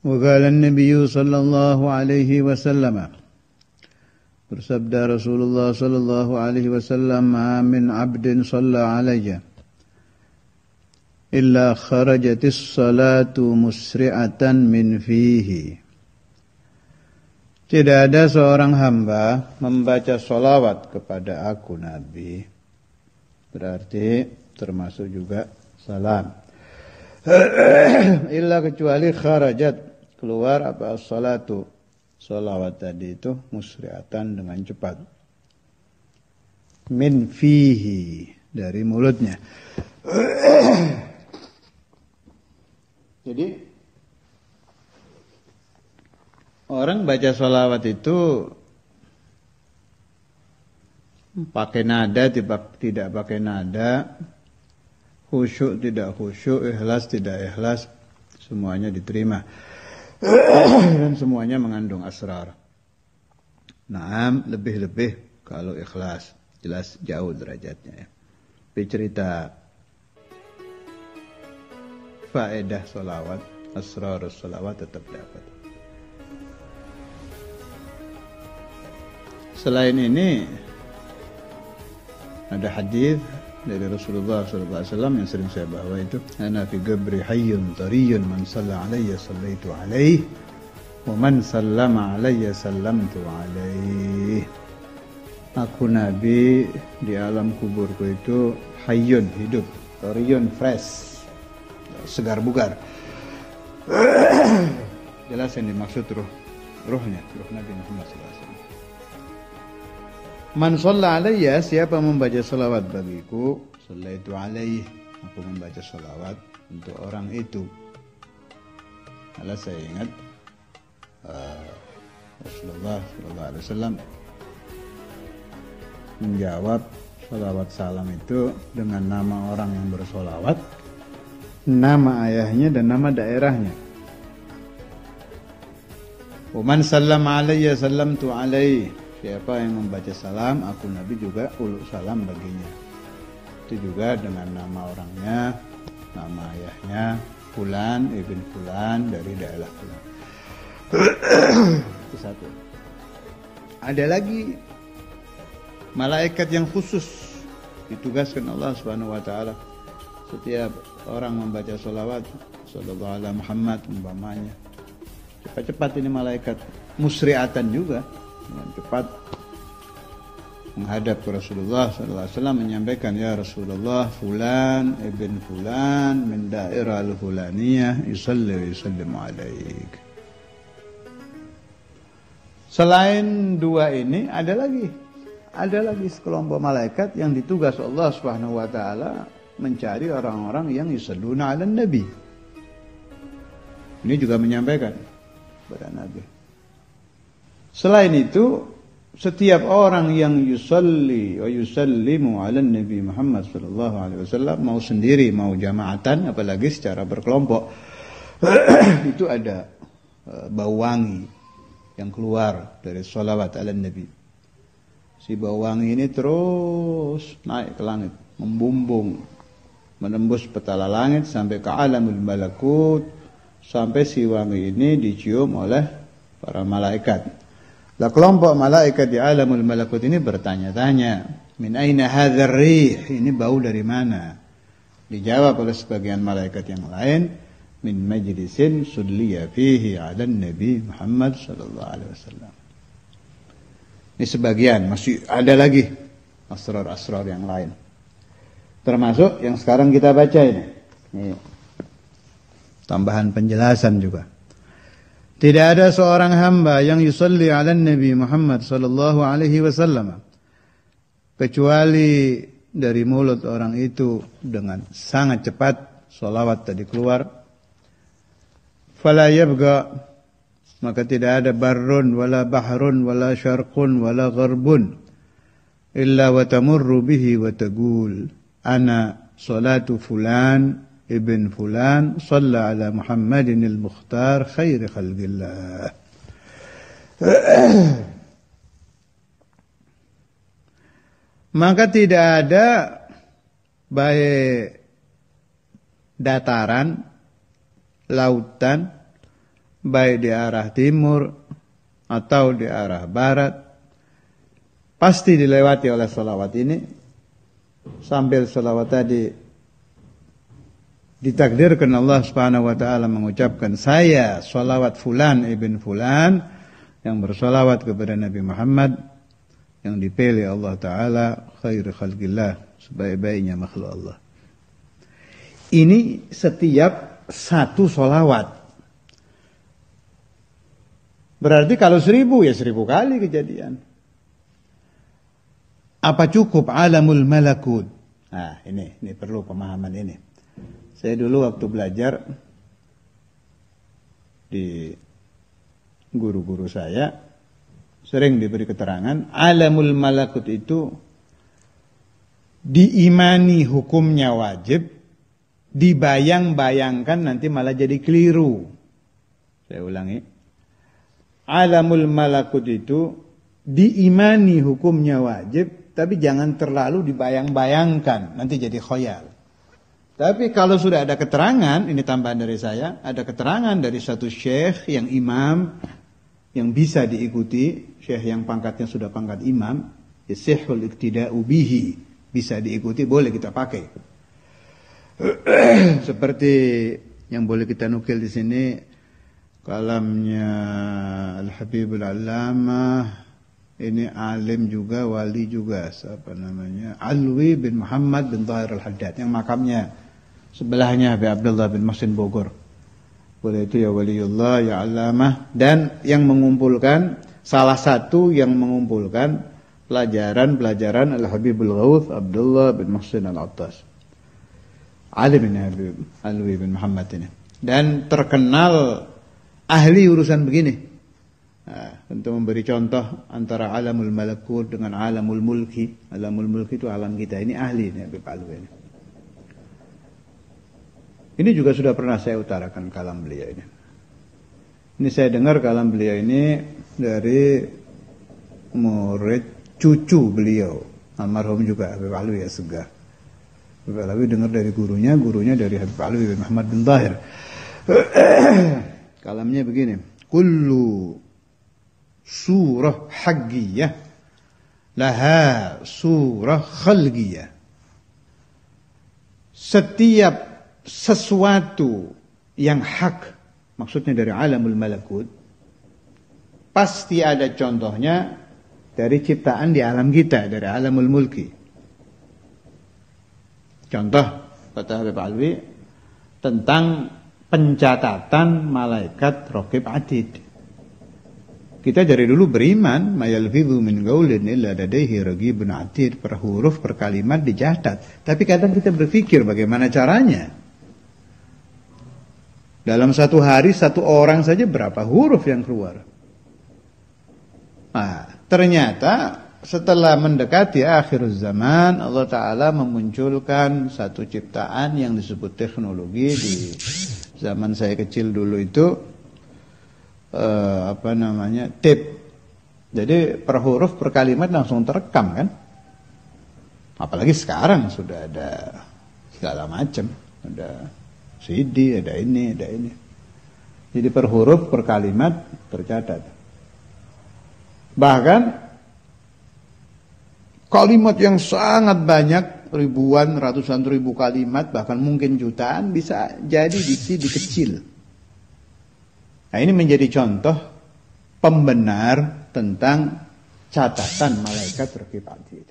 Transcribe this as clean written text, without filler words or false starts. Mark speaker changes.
Speaker 1: Wa qala an-nabiy sallallahu alaihi wasallam, bersabda Rasulullah sallallahu alaihi wasallam, "Ma min 'abdin shalla 'alayya illa kharajatis salatu musri'atan min fihi." Tidak ada seorang hamba membaca sholawat kepada aku Nabi, berarti termasuk juga salam, illa kecuali kharajat, keluar apa as-salatu, sholawat tadi itu musri'atan dengan cepat, min fihi, dari mulutnya. Jadi orang baca sholawat itu pakai nada, tidak pakai nada, khusyuk tidak khusyuk, ikhlas tidak ikhlas, semuanya diterima. Dan semuanya mengandung asrar. Naam, lebih-lebih kalau ikhlas, jelas jauh derajatnya. Tapi cerita faedah sholawat, asrar sholawat tetap dapat. Selain ini ada hadis dari Rasulullah SAW yang sering saya bawa itu, "Ana fi qabri hayyun tariyun, man shalla alayya sallaitu alaihi, wa man sallama alayya sallamtu alaihi." Aku Nabi di alam kuburku itu hayyun, hidup, tariyun, fresh, segar bugar. Jelas yang dimaksud ruhnya, ruh Nabi Muhammad SAW. Man shalla alayya, siapa membaca salawat bagiku, sallaitu alaihi, aku membaca salawat untuk orang itu. Malah saya ingat Rasulullah SAW menjawab salawat salam itu dengan nama orang yang bersolawat, nama ayahnya dan nama daerahnya. Wa man sallama alayya sallamtu alaihi, siapa yang membaca salam, aku Nabi juga uluk salam baginya. Itu juga dengan nama orangnya, nama ayahnya, Fulan ibn Fulan dari daerah Fulan. Itu satu. Ada lagi malaikat yang khusus ditugaskan Allah Subhanahu wa taala. Setiap orang membaca sholawat sallallahu alaihi Muhammad umpamanya, cepat-cepat ini malaikat musri'atan juga, dengan cepat menghadap ke Rasulullah SAW menyampaikan, "Ya Rasulullah, Fulan ibn Fulan min daerah al-Fulaniyah yusalli wa yusallimu alaik." Selain dua ini ada lagi sekelompok malaikat yang ditugas Allah Subhanahu wa taala mencari orang-orang yang yusalluna 'alan nabi. Ini juga menyampaikan kepada Nabi. Selain itu, setiap orang yang yusalli wa yusallimu 'alan nabi Muhammad sallallahu alaihi wasallam, mau sendiri mau jamaatan, apalagi secara berkelompok, itu ada bau wangi yang keluar dari sholawat 'alan nabi. Si bau wangi ini terus naik ke langit, membumbung, menembus petala langit sampai ke alamul malakut, sampai si wangi ini dicium oleh para malaikat. Lah kelompok malaikat di alamul malakut ini bertanya-tanya, "Min aina hadzal rih?" Ini bau dari mana? Dijawab oleh sebagian malaikat yang lain, "Min majlisin sulliya fihi 'alan nabi Muhammad sallallahu alaihi wasallam." Ini sebagian, masih ada lagi asrar-asrar yang lain. Termasuk yang sekarang kita baca ini. Ini tambahan penjelasan juga. Tidak ada seorang hamba yang yusalli 'alan nabi Muhammad sallallahu alaihi wasallam kecuali dari mulut orang itu dengan sangat cepat salawat tadi keluar. Fala yabqa, maka tidak ada barrun wala bahrun wala syarqun wala gharbun illa wa tamurru bihi wa taqul, "Ana salatu fulan ibn fulan shalla ala Muhammadin al-Mukhtar khairi khalqillah." Maka tidak ada baik dataran, lautan baik di arah timur atau di arah barat, pasti dilewati oleh sholawat ini. Sambil sholawat tadi ditakdirkan Allah Subhanahu wa taala mengucapkan, saya sholawat fulan ibn fulan yang bersolawat kepada Nabi Muhammad yang dipilih Allah taala khair khalqillah, sebaik-baiknya makhluk Allah. Ini setiap satu sholawat. Berarti kalau 1000 ya 1000 kali kejadian. Apa cukup alamul malakut? Nah, ini perlu pemahaman ini. Saya dulu waktu belajar di guru-guru saya sering diberi keterangan alamul malakut itu diimani hukumnya wajib, dibayang-bayangkan nanti malah jadi keliru. Saya ulangi. Alamul malakut itu diimani hukumnya wajib, tapi jangan terlalu dibayang-bayangkan, nanti jadi khoyal. Tapi kalau sudah ada keterangan, ini tambahan dari saya, ada keterangan dari satu syekh yang imam, yang bisa diikuti, syekh yang pangkatnya sudah pangkat imam, yasihhul iktida'u bihi, bisa diikuti, boleh kita pakai. Seperti yang boleh kita nukil di sini, kalamnya Al-Habibul Allamah, ini alim juga, wali juga, siapa namanya, Alwi bin Muhammad bin Tahir Al-Haddad, yang makamnya sebelahnya Habib Abdullah bin Mahsin Bogor. Boleh itu ya waliullah, ya alamah, dan yang mengumpulkan, salah satu yang mengumpulkan pelajaran Al-Habibul Ghawth Abdullah bin Mahsin Al-Attas. Alim ini Habib Alwi bin Muhammad ini. Dan terkenal ahli urusan begini. Nah, untuk memberi contoh antara alamul malakut dengan alamul mulki. Alamul mulki itu alam kita. Ini ahli ini Habib Alwi ini. Ini juga sudah pernah saya utarakan kalam beliau ini. Ini saya dengar kalam beliau ini dari murid cucu beliau. Almarhum juga Habib Alwi ya Segah. Habib Alwi dengar dari gurunya dari Habib Alwi bin Muhammad bin Tahir. Kalamnya begini. Kullu surah haqqiyah laha surah khalqiyah. Setiap sesuatu yang hak, maksudnya dari alamul malakut, pasti ada contohnya dari ciptaan di alam kita, dari alamul mulki. Contoh kata Habib Alwi tentang pencatatan malaikat raqib atid. Kita dari dulu beriman, mayalfidhu min qaulin illa ladaihi raqibun atid, per huruf per kalimat dicatat. Tapi kadang kita berpikir bagaimana caranya. Dalam satu hari satu orang saja berapa huruf yang keluar. Nah, ternyata setelah mendekati akhir zaman, Allah Ta'ala memunculkan satu ciptaan yang disebut teknologi. Di zaman saya kecil dulu itu tape. Jadi per huruf per kalimat langsung terekam kan. Apalagi sekarang sudah ada segala macam, ada CD, ada ini. Jadi per huruf per kalimat tercatat. Bahkan kalimat yang sangat banyak, ribuan, ratusan ribu kalimat, bahkan mungkin jutaan, bisa jadi di CD kecil. Nah, ini menjadi contoh pembenar tentang catatan malaikat raqib atid.